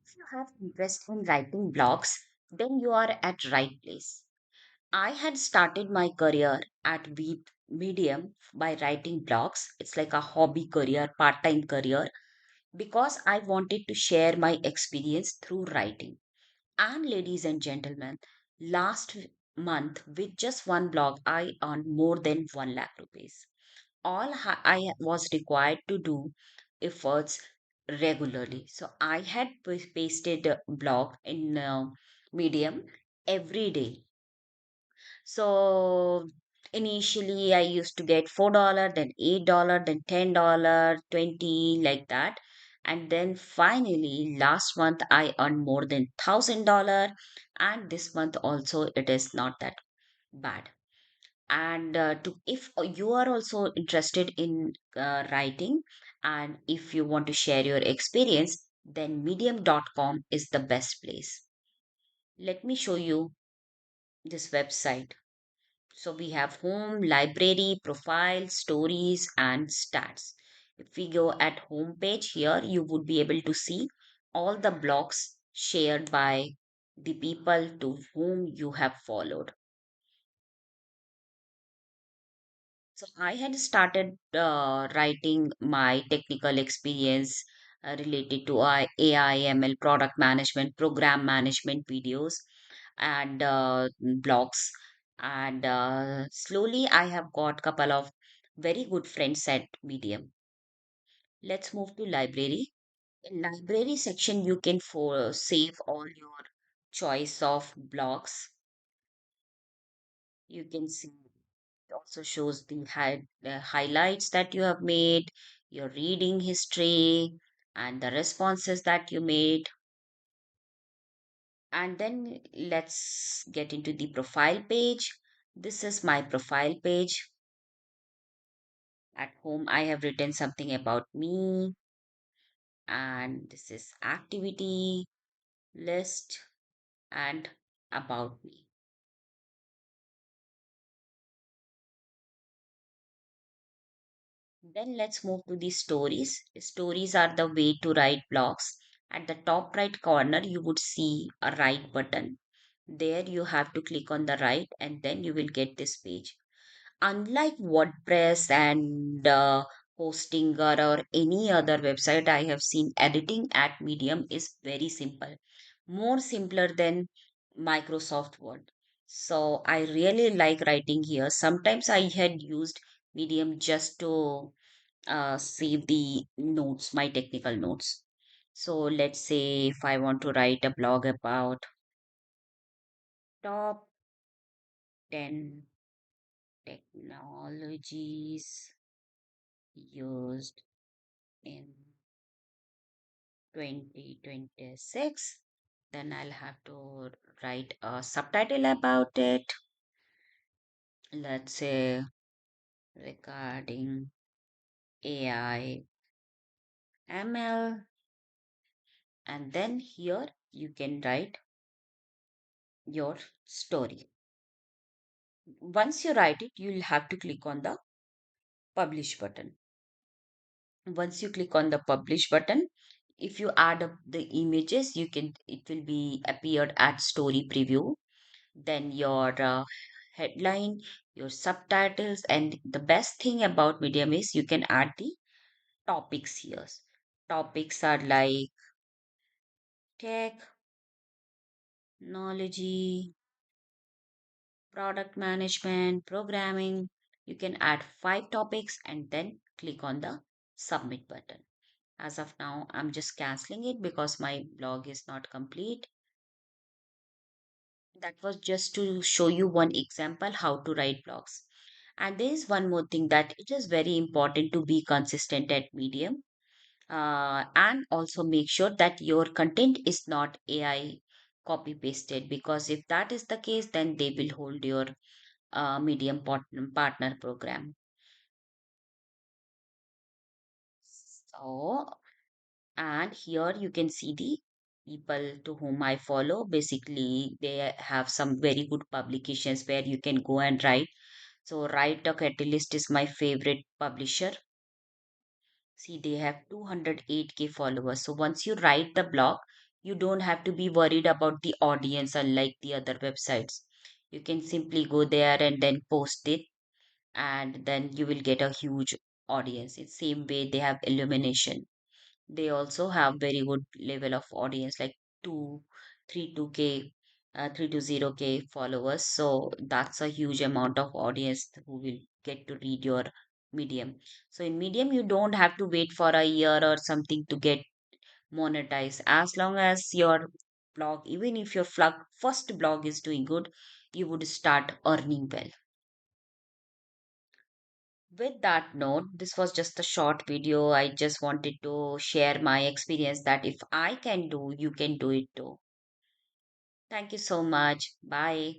If you have interest in writing blogs, then you are at right place. I had started my career at Medium by writing blogs. It's like a hobby career, part-time career, because I wanted to share my experience through writing. And ladies and gentlemen, month with just one blog, I earned more than 1 lakh rupees. I was required to do efforts regularly. So I had pasted a blog in Medium every day. So initially I used to get $4, then $8, then $10, 20 like that. And then finally last month I earned more than $1,000, and this month also it is not that bad. And to if you are also interested in writing, and if you want to share your experience, then medium.com is the best place. Let me show you this website. So we have home, library, profile, stories, and stats. If we go at home page here, you would be able to see all the blogs shared by the people to whom you have followed. So I had started writing my technical experience related to AI, ML, product management, program management videos, and blogs. And slowly, I have got couple of very good friends at Medium. Let's move to library. In library section, you can save all your choice of blogs. You can see it also shows the highlights that you have made, your reading history, and the responses that you made. And then let's get into the profile page. This is my profile page. At home, I have written something about me, and this is activity list and about me. Then let's move to the stories. Stories are the way to write blogs. At the top right corner, you would see a write button. There you have to click on the right, and then you will get this page. Unlike WordPress and Hostinger or any other website I have seen, editing at Medium is very simple, more simpler than Microsoft Word. So I really like writing here. Sometimes I had used Medium just to save the notes, my technical notes. So let's say if I want to write a blog about top 10 technologies used in 2026, then I'll have to write a subtitle about it. Let's say regarding AI, ML, and then here you can write your story. Once you write it, you'll have to click on the publish button. Once you click on the publish button, if you add up the images, it will be appeared at story preview. Then your headline, your subtitles, and the best thing about Medium is you can add the topics here. Topics are like technology, product management, programming. You can add 5 topics and then click on the submit button. As of now, I'm just canceling it because my blog is not complete. That was just to show you one example how to write blogs. And there is one more thing, that it is very important to be consistent at Medium, and also make sure that your content is not AI copy pasted, because if that is the case, then they will hold your Medium partner program. So, and here you can see the people to whom I follow. Basically, they have some very good publications where you can go and write. So, Write a Catalyst is my favorite publisher. See, they have 208K followers. So, once you write the blog, You don't have to be worried about the audience unlike the other websites. You can simply go there and then post it, and then you will get a huge audience. It's same way they have illumination. They also have very good level of audience, like 2 32k 3 to 0k followers. So that's a huge amount of audience who will get to read your medium. So in medium you don't have to wait for a year or something to get monetized. As long as your blog, even if your first blog is doing good, you would start earning well. With that note, this was just a short video. I just wanted to share my experience that if I can do, you can do it too. Thank you so much. Bye.